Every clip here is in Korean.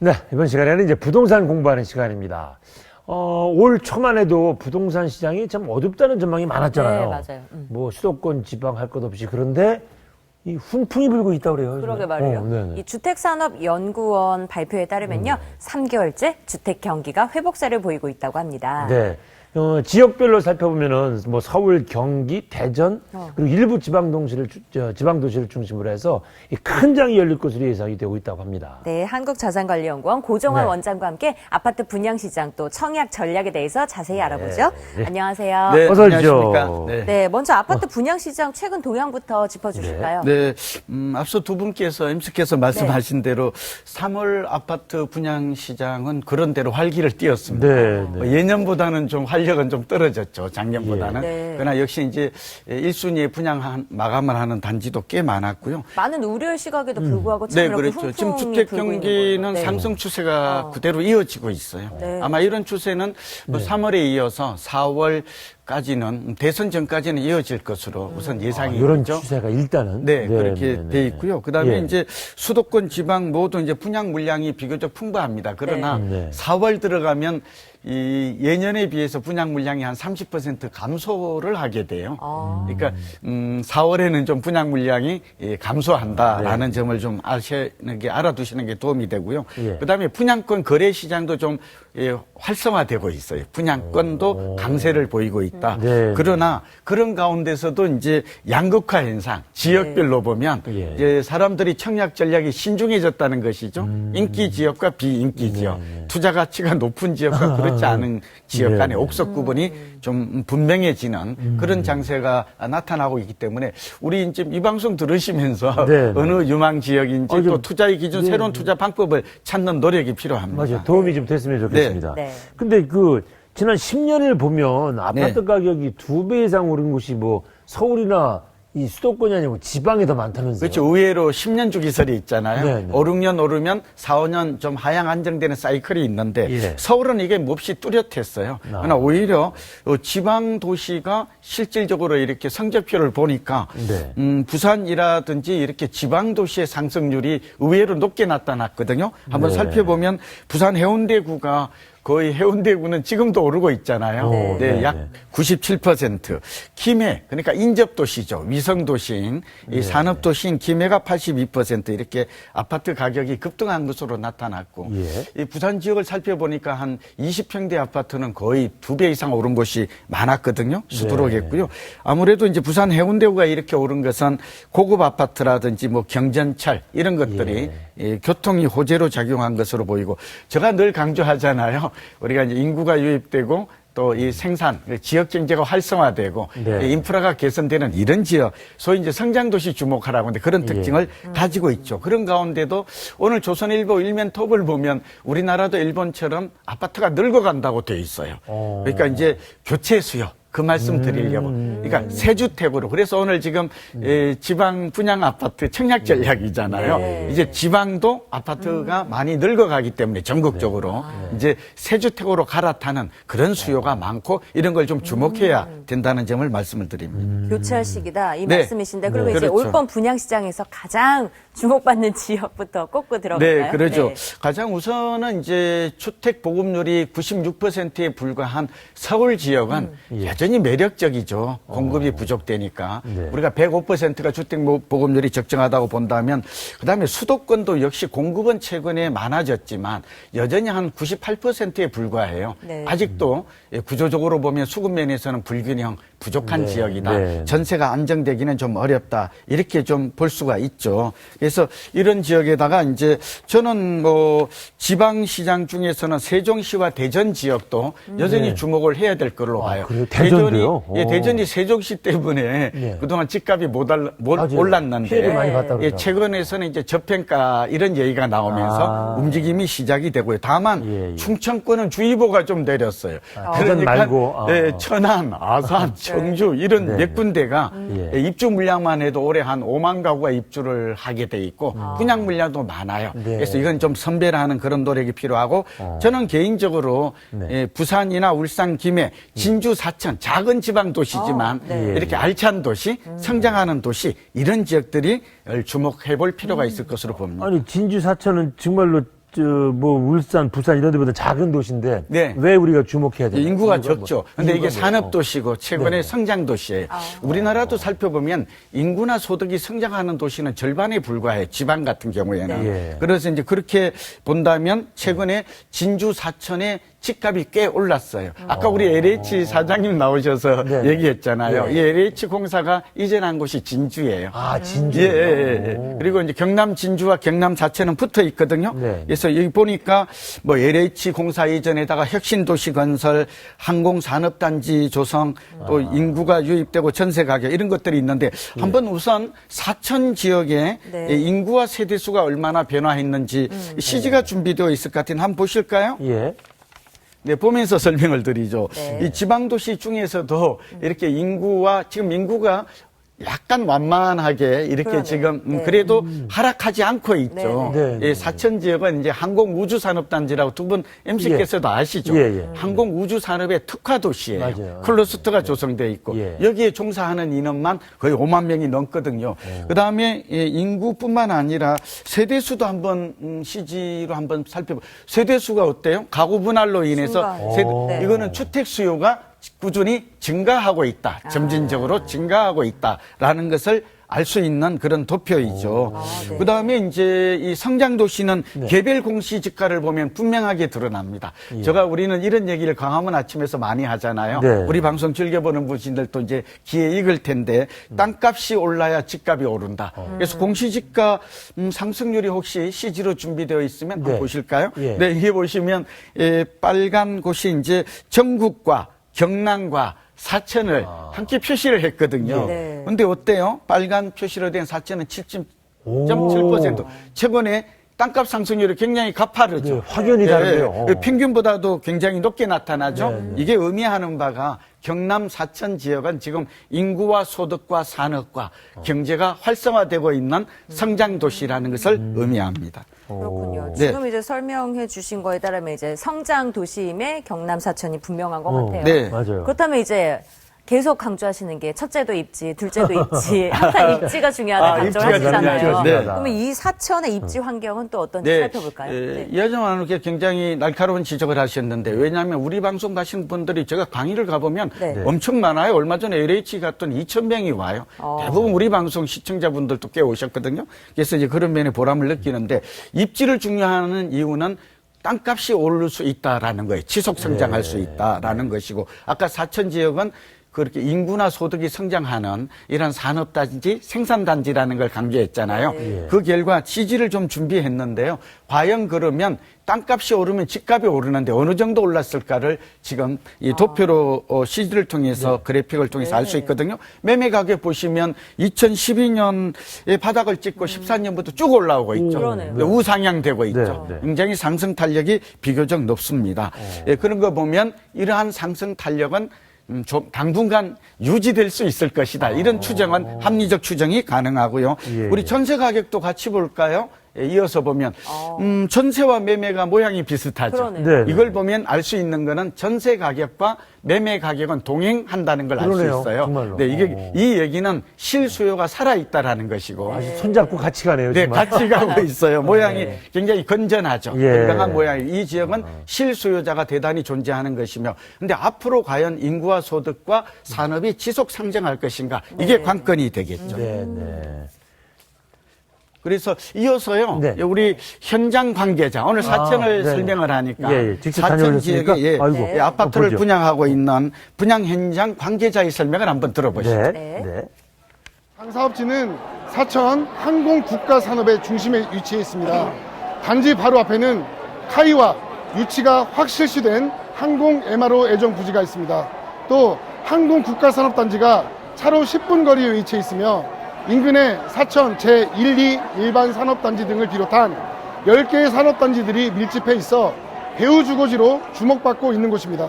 네, 이번 시간에는 이제 부동산 공부하는 시간입니다. 올 초만 해도 부동산 시장이 참 어둡다는 전망이 많았잖아요. 네, 맞아요. 뭐 수도권 지방 할 것 없이. 그런데 이 훈풍이 불고 있다고 그래요. 그러게 말이에요. 이 주택산업연구원 발표에 따르면요, 3개월째 주택 경기가 회복세를 보이고 있다고 합니다. 네. 지역별로 살펴보면은 뭐 서울, 경기, 대전 그리고 일부 지방도시를 중심으로 해서 이 큰 장이 열릴 것으로 예상이 되고 있다고 합니다. 네, 한국자산관리연구원 고정환 네. 원장과 함께 아파트 분양시장 또 청약 전략에 대해서 자세히 알아보죠. 네. 안녕하세요. 네, 어서 안녕하십니까. 오십시오. 네, 먼저 아파트 분양시장 최근 동향부터 짚어주실까요? 네, 앞서 두 분께서, MC께서 말씀하신 대로 3월 아파트 분양 시장은 그런 대로 활기를 띄었습니다. 네. 예년보다는 좀 활력은 좀 떨어졌죠, 작년보다는. 네. 그러나 역시 이제 1순위에 분양 마감을 하는 단지도 꽤 많았고요. 많은 우려의 시각에도 불구하고 참 네, 이렇게 그렇죠. 지금 훈풍이 주택 불고 있는 경기는 거예요. 네. 상승 추세가 그대로 이어지고 있어요. 네. 아마 이런 추세는 뭐 3월에 이어서 4월까지는 대선 전까지는 이어질 것으로 우선 예상이 이런 있죠. 추세가 일단은 네, 그렇게 돼 있고요. 그다음에 예. 이제 수도권 지방 모두 이제 분양 물량이 비교적 풍부합니다. 그러나 네. 4월 들어가면 이 예년에 비해서 분양 물량이 한 30% 감소를 하게 돼요. 그러니까 4월에는 좀 분양 물량이 감소한다라는 점을 좀 알아두시는 게 도움이 되고요. 예. 그다음에 분양권 거래 시장도 좀 활성화되고 있어요. 분양권도 강세를 보이고 있다. 네. 그러나 그런 가운데서도 이제 양극화 현상, 지역별로 보면 예. 이제 사람들이 청약 전략이 신중해졌다는 것이죠. 인기 지역과 비인기 지역, 투자 가치가 높은 지역과 그렇지 않은 지역 간의 옥석 구분이 좀 분명해지는 그런 장세가 나타나고 있기 때문에 우리 지금 이 방송 들으시면서 네. 어느 유망 지역인지 또 좀- 투자의 기준, 새로운 투자 방법을 찾는 노력이 필요합니다. 맞아요. 도움이 좀 됐으면 좋겠습니다. 네. 근데 지난 10년을 보면 아파트 가격이 2배 이상 오른 곳이 뭐 서울이나 이 수도권이 아니고 지방에 더 많다면서요. 그렇죠. 의외로 10년 주기설이 있잖아요. 네, 네. 5, 6년 오르면 4, 5년 좀 하향 안정되는 사이클이 있는데 예. 서울은 이게 몹시 뚜렷했어요. 그러나 오히려 지방 도시가 실질적으로 이렇게 성적표를 보니까 네. 부산이라든지 이렇게 지방 도시의 상승률이 의외로 높게 나타났거든요. 한번 네. 살펴보면 부산 해운대구가 거의 해운대구는 지금도 오르고 있잖아요. 네. 네, 약 97%. 김해, 그러니까 인접도시죠. 위성도시인, 이 산업도시인 김해가 82% 이렇게 아파트 가격이 급등한 것으로 나타났고, 예. 이 부산 지역을 살펴보니까 한 20평대 아파트는 거의 2배 이상 오른 곳이 많았거든요. 수두룩했고요. 아무래도 이제 부산 해운대구가 이렇게 오른 것은 고급 아파트라든지 뭐 경전철 이런 것들이 교통이 호재로 작용한 것으로 보이고, 제가 늘 강조하잖아요. 우리가 이제 인구가 유입되고 또 이 생산, 지역 경제가 활성화되고 네. 인프라가 개선되는 이런 지역, 소위 이제 성장도시 주목하라고 하는데 그런 특징을 가지고 있죠. 그런 가운데도 오늘 조선일보 일면 톱을 보면 우리나라도 일본처럼 아파트가 늙어간다고 돼 있어요. 그러니까 이제 교체 수요. 그 말씀 드리려고. 그러니까 세주택으로. 그래서 오늘 지금 지방 분양 아파트 청약 전략이잖아요. 이제 지방도 아파트가 많이 늙어가기 때문에 전국적으로 이제 세주택으로 갈아타는 그런 수요가 많고 이런 걸 좀 주목해야 된다는 점을 말씀을 드립니다. 교체할 시기다 이 네. 말씀이신데 그리고 네. 이제 그렇죠. 올봄 분양시장에서 가장 주목받는 지역부터 꼽고 들어갈까요? 네, 그러죠. 네. 가장 우선은 이제 주택 보급률이 96%에 불과한 서울 지역은 여전히 매력적이죠. 공급이 부족되니까. 우리가 105%가 주택 보급률이 적정하다고 본다면 그다음에 수도권도 역시 공급은 최근에 많아졌지만 여전히 한 98%에 불과해요. 네. 아직도 구조적으로 보면 수급 면에서는 불균형 부족한 지역이다. 네. 전세가 안정되기는 좀 어렵다. 이렇게 좀 볼 수가 있죠. 그래서 이런 지역에다가 이제 저는 뭐 지방시장 중에서는 세종시와 대전 지역도 여전히 주목을 해야 될 걸로 봐요. 그래요? 대전도요? 대전이 세종시 때문에 그동안 집값이 맞아요. 올랐는데 피해를 많이 봤다고 그러더라고요. 최근에서는 이제 저평가 이런 얘기가 나오면서 움직임이 시작이 되고요. 다만 충청권은 주의보가 좀 내렸어요. 대전 말고. 천안, 아산, 청주 이런 몇 군데가 입주 물량만 해도 올해 한 5만 가구가 입주를 하게 돼 있고 분양 물량도 많아요. 그래서 이건 좀 선별하는 그런 노력이 필요하고 저는 개인적으로 부산이나 울산, 김해, 진주, 사천 작은 지방 도시지만 이렇게 알찬 도시, 성장하는 도시 이런 지역들이 주목해 볼 필요가 있을 것으로 봅니다. 아니 진주 사천은 정말로 뭐 울산, 부산 이런 데보다 작은 도시인데 네. 왜 우리가 주목해야 돼요? 인구가 적죠. 근데 이게 이유가 산업도시고 최근에 네. 성장도시예요. 우리나라도 살펴보면 인구나 소득이 성장하는 도시는 절반에 불과해요. 지방 같은 경우에는. 네. 그래서 이제 그렇게 본다면 최근에 진주 사천의 집값이 꽤 올랐어요. 아까 우리 LH 사장님 나오셔서 네. 얘기했잖아요. 네. 이 LH 공사가 이전한 곳이 진주예요. 아, 진주. 예. 그리고 이제 경남 진주와 경남 자체는 붙어 있거든요. 네. 그래서 여기 보니까 뭐 LH 공사 이전에다가 혁신도시 건설, 항공산업단지 조성, 또 인구가 유입되고 전세 가격 이런 것들이 있는데 한번 우선 사천 지역의 네. 인구와 세대수가 얼마나 변화했는지 CG가 준비되어 있을 것 같은데 한번 보실까요? 예. 네, 보면서 설명을 드리죠. 네. 이 지방도시 중에서도 이렇게 인구와 지금 인구가 약간 완만하게 이렇게 그러네요. 지금 네. 그래도 하락하지 않고 있죠. 네, 네. 예, 사천 지역은 이제 항공우주산업단지라고 두 분 MC께서도 아시죠. 예. 항공우주산업의 특화도시예요. 맞아요. 클러스터가 조성되어 있고 예. 여기에 종사하는 인원만 거의 5만 명이 넘거든요. 그다음에 인구뿐만 아니라 세대수도 한번 CG로 한번 살펴보. 세대수가 어때요? 가구 분할로 인해서 증가. 네. 이거는 주택 수요가 꾸준히 증가하고 있다. 점진적으로 증가하고 있다라는 것을 알 수 있는 그런 도표이죠. 네. 그다음에 이제 이 성장 도시는 개별 공시 지가를 보면 분명하게 드러납니다. 우리는 이런 얘기를 광화문 아침에서 많이 하잖아요. 네. 우리 방송 즐겨보는 분들도 이제 귀에 익을 텐데 땅값이 올라야 집값이 오른다. 그래서 공시지가 상승률이 혹시 CG로 준비되어 있으면 한번 네. 보실까요? 예. 네, 이게 보시면 빨간 곳이 이제 전국과 경남과 사천을 함께 표시를 했거든요. 네. 근데 어때요? 빨간 표시로 된 사천은 7.7%. 최근에 땅값 상승률이 굉장히 가파르죠. 네, 확연히 다른데요. 평균보다도 굉장히 높게 나타나죠. 이게 의미하는 바가 경남 사천 지역은 지금 인구와 소득과 산업과 경제가 활성화되고 있는 성장 도시라는 것을 의미합니다. 그렇군요. 네. 지금 이제 설명해 주신 거에 따르면 이제 성장 도시임의 경남 사천이 분명한 것 같아요. 네. 맞아요. 그렇다면 이제 계속 강조하시는 게 첫째도 입지, 둘째도 입지. 항상 입지가 중요하다 입지가 강조하시잖아요. 중요하죠. 네. 그러면 이 사천의 입지 환경은 또 어떤지 살펴볼까요? 네. 이하정원께 굉장히 날카로운 지적을 하셨는데 왜냐하면 우리 방송 가시는 분들이 제가 강의를 가보면 네. 엄청 많아요. 얼마 전에 LH 갔더니 2,000명이 와요. 대부분 우리 방송 시청자분들도 꽤 오셨거든요. 그래서 이제 그런 면에 보람을 느끼는데 입지를 중요하는 이유는 땅값이 오를 수 있다라는 거예요. 지속 성장할 수 있다라는 것이고 아까 사천 지역은 그렇게 인구나 소득이 성장하는 이런 산업단지, 생산단지라는 걸 강조했잖아요. 그 결과 CG를 좀 준비했는데요. 과연 그러면 땅값이 오르면 집값이 오르는데 어느 정도 올랐을까를 지금 이 도표로 CG를 통해서 그래픽을 통해서 알 수 있거든요. 매매 가격 보시면 2012년에 바닥을 찍고 14년부터 쭉 올라오고 있죠. 그러네요. 우상향되고 있죠. 네. 굉장히 상승 탄력이 비교적 높습니다. 그런 거 보면 이러한 상승 탄력은 좀 당분간 유지될 수 있을 것이다. 이런 추정은 합리적 추정이 가능하고요. 우리 전세 가격도 같이 볼까요? 이어서 보면 전세와 매매가 모양이 비슷하죠. 그러네요. 네. 이걸 보면 알 수 있는 거는 전세 가격과 매매 가격은 동행한다는 걸 알 수 그러네요. 있어요. 정말로. 네, 이 얘기는 실수요가 살아 있다라는 것이고. 손잡고 같이 가네요. 네, 정말. 같이 가고 있어요. 모양이 굉장히 건전하죠. 예. 건강한 모양이. 이 지역은 실수요자가 대단히 존재하는 것이며, 근데 앞으로 과연 인구와 소득과 산업이 지속 상승할 것인가? 이게 관건이 되겠죠. 네. 그래서 이어서요, 네. 우리 현장 관계자, 오늘 사천을 네. 설명을 하니까 직접 사천 다녀오셨으니까? 지역에 아이고. 아파트를 보죠. 분양하고 있는 분양 현장 관계자의 설명을 한번 들어보시죠. 네. 상사업지는 사천 항공국가산업의 중심에 위치해 있습니다. 단지 바로 앞에는 카이와 유치가 확 실시된 항공 MRO 애정 부지가 있습니다. 또 항공국가산업단지가 차로 10분 거리에 위치해 있으며 인근에 사천 제1, 2 일반 산업단지 등을 비롯한 10개의 산업단지들이 밀집해 있어 배후 주거지로 주목받고 있는 곳입니다.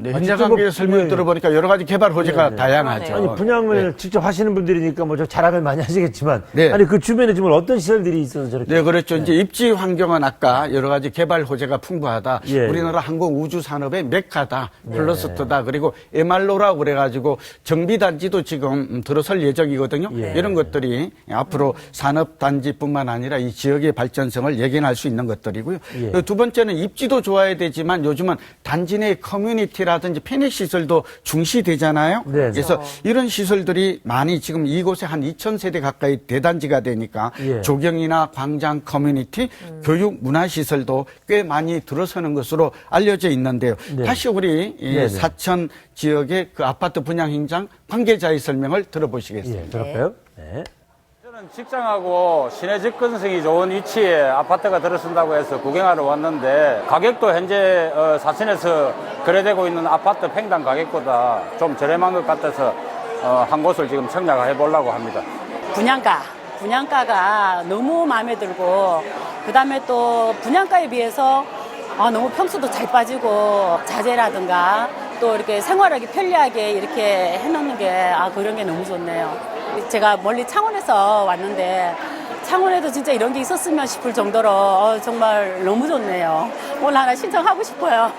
네, 현장 관계에서 설명을 들어보니까 여러 가지 개발 호재가 다양하죠. 그러네요. 아니 분양을 직접 하시는 분들이니까 뭐 저 자랑을 많이 하시겠지만 네. 아니 그 주변에 지금 어떤 시설들이 있어서 저렇게 네, 그렇죠. 이제 입지 환경은 아까 여러 가지 개발 호재가 풍부하다. 예. 우리나라 항공 우주 산업의 메카다, 플러스트다. 그리고 MR로라고 그래가지고 정비단지도 지금 들어설 예정이거든요. 예. 이런 것들이 앞으로 산업단지뿐만 아니라 이 지역의 발전성을 예견할 수 있는 것들이고요. 예. 두 번째는 입지도 좋아야 되지만 요즘은 단지 내 커뮤니티라든지 편의 시설도 중시되잖아요. 네. 그래서 이런 시설들이 많이 지금 이곳에 한 2,000세대 가까이 대단지가 되니까 예. 조경이나 광장 커뮤니티, 교육 문화시설도 꽤 많이 들어서는 것으로 알려져 있는데요. 네. 다시 우리 이 네네. 사천 지역의 그 아파트 분양 현장 관계자의 설명을 들어보시겠습니다. 예, 들을까요? 네. 저는 직장하고 시내 접근성이 좋은 위치에 아파트가 들어선다고 해서 구경하러 왔는데 가격도 현재 사천에서 거래되고 있는 아파트 평당 가격보다 좀 저렴한 것 같아서 한 곳을 지금 청약해 보려고 합니다. 분양가가 너무 마음에 들고 그다음에 또 분양가에 비해서 너무 평수도 잘 빠지고 자재라든가 또 이렇게 생활하기 편리하게 이렇게 해놓는 게 그런 게 너무 좋네요. 제가 멀리 창원에서 왔는데 창원에도 진짜 이런 게 있었으면 싶을 정도로 정말 너무 좋네요. 오늘 하나 신청하고 싶어요.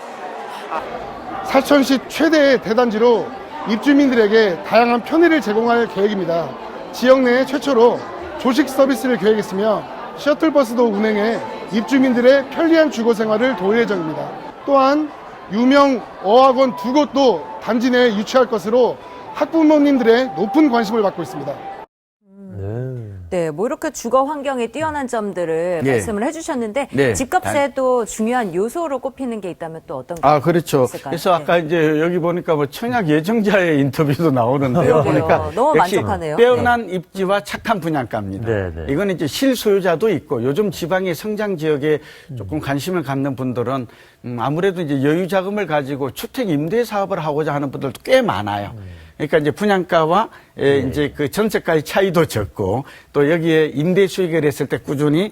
사천시 최대의 대단지로 입주민들에게 다양한 편의를 제공할 계획입니다. 지역 내 최초로 조식 서비스를 계획했으며 셔틀버스도 운행해 입주민들의 편리한 주거 생활을 도울 예정입니다. 또한 유명 어학원 2곳도 단지 내에 유치할 것으로 학부모님들의 높은 관심을 받고 있습니다. 네, 뭐 이렇게 주거 환경에 뛰어난 점들을 네. 말씀을 해주셨는데 네. 집값에도 중요한 요소로 꼽히는 게 있다면 또 어떤 게 그렇죠. 있을까요? 그래서 아까 이제 여기 보니까 뭐 청약 예정자의 인터뷰도 나오는데요. 그러게요. 보니까 너무 역시 만족하네요. 빼어난 입지와 착한 분양가입니다. 네, 네. 이건 이제 실소유자도 있고 요즘 지방의 성장 지역에 조금 관심을 갖는 분들은 아무래도 이제 여유 자금을 가지고 주택 임대 사업을 하고자 하는 분들도 꽤 많아요. 그러니까 이제 분양가와 이제 그 전세가의 차이도 적고 또 여기에 임대 수익을 했을 때 꾸준히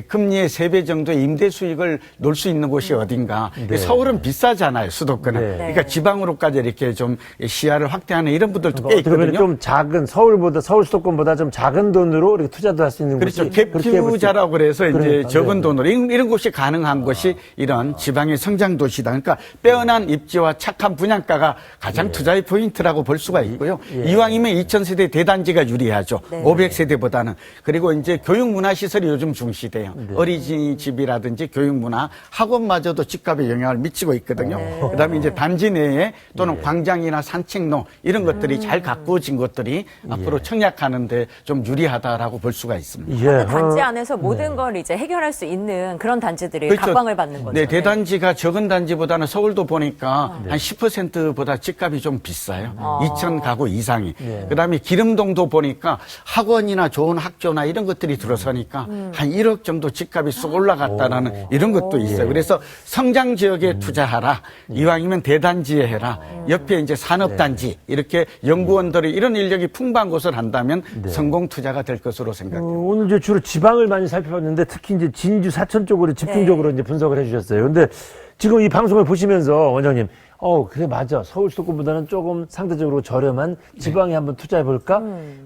금리의 3배 정도의 임대 수익을 놓을 수 있는 곳이 어딘가. 네. 서울은 비싸잖아요, 수도권은. 네. 그러니까 지방으로까지 이렇게 좀 시야를 확대하는 이런 분들도 꽤 어떻게 보면 있거든요. 좀 작은 서울 수도권보다 좀 작은 돈으로 이렇게 투자도 할 수 있는 그렇죠. 곳이 갭투자라고 그래서 이제 그러니까, 적은 네. 돈으로 이런 곳이 가능한 것이 이런 지방의 성장 도시다. 그러니까 빼어난 입지와 착한 분양가가 가장 투자의 포인트라고 볼 수가 있고요. 이왕이면 2,000세대 대단지가 유리하죠. 네. 500세대보다는. 그리고 이제 교육문화시설이 요즘 중시돼요. 어린이집이라든지 교육문화, 학원마저도 집값에 영향을 미치고 있거든요. 그다음에 이제 단지 내에 또는 광장이나 산책로 이런 것들이 잘 가꾸어진 것들이 앞으로 청약하는데 좀 유리하다라고 볼 수가 있습니다. 예. 단지 안에서 모든 걸 이제 해결할 수 있는 그런 단지들이 각광을 받는 거죠. 네, 대단지가 적은 단지보다는 서울도 보니까 한 10%보다 집값이 좀 비싸요. 2천 가구 이상이. 그다음에 기름동도 보니까 학원이나 좋은 학교나 이런 것들이 들어서니까 한 1억 정도 집값이 쑥 올라갔다라는 이런 것도 있어요. 그래서 성장 지역에 투자하라. 이왕이면 대단지에 해라. 옆에 이제 산업단지 이렇게 연구원들이 이런 인력이 풍부한 곳을 한다면 성공 투자가 될 것으로 생각합니다. 오늘 이제 주로 지방을 많이 살펴봤는데 특히 이제 진주 사천 쪽으로 집중적으로 이제 분석을 해주셨어요. 근데 지금 이 방송을 보시면서 원장님, 그래 맞아. 서울 수도권보다는 조금 상대적으로 저렴한 지방에 한번 투자해 볼까?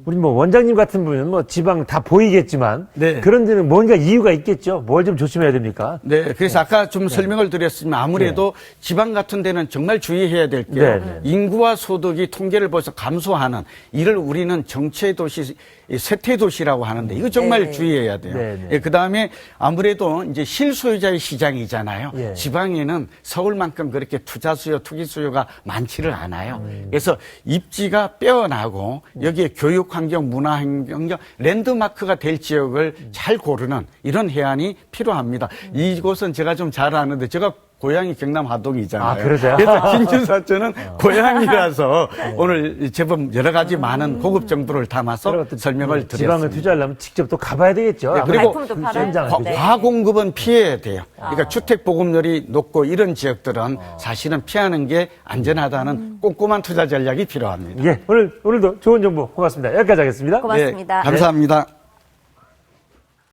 우리 뭐 원장님 같은 분은 뭐 지방 다 보이겠지만 네. 그런 데는 뭔가 이유가 있겠죠. 뭘 좀 조심해야 됩니까? 네, 그래서 아까 좀 설명을 드렸지만 아무래도 지방 같은 데는 정말 주의해야 될 게요. 네. 인구와 소득이 통계를 벌써 감소하는 이를 우리는 정체 도시, 쇠퇴 도시라고 하는데 이거 정말 네. 주의해야 돼요. 네. 그다음에 아무래도 이제 실소유자의 시장이잖아요. 예. 지방에는 서울만큼 그렇게 투자 수요, 투기 수요가 많지를 않아요. 그래서 입지가 빼어나고 여기에 교육 환경, 문화 환경, 랜드마크가 될 지역을 잘 고르는 이런 해안이 필요합니다. 이곳은 제가 좀 잘 아는데 제가 고향이 경남 하동이잖아요. 그러세요? 그래서 진주 사천은 고향이라서 오늘 제법 여러 가지 많은 고급 정보를 담아서 설명을 드렸습니다. 지방을 투자하려면 직접 또 가봐야 되겠죠. 네, 그리고 발품도 팔아요? 현장을. 네. 과공급은 피해야 돼요. 그러니까 주택 보급률이 높고 이런 지역들은 사실은 피하는 게 안전하다는 꼼꼼한 투자 전략이 필요합니다. 예, 오늘도 좋은 정보 고맙습니다. 여기까지 하겠습니다. 고맙습니다. 네, 감사합니다.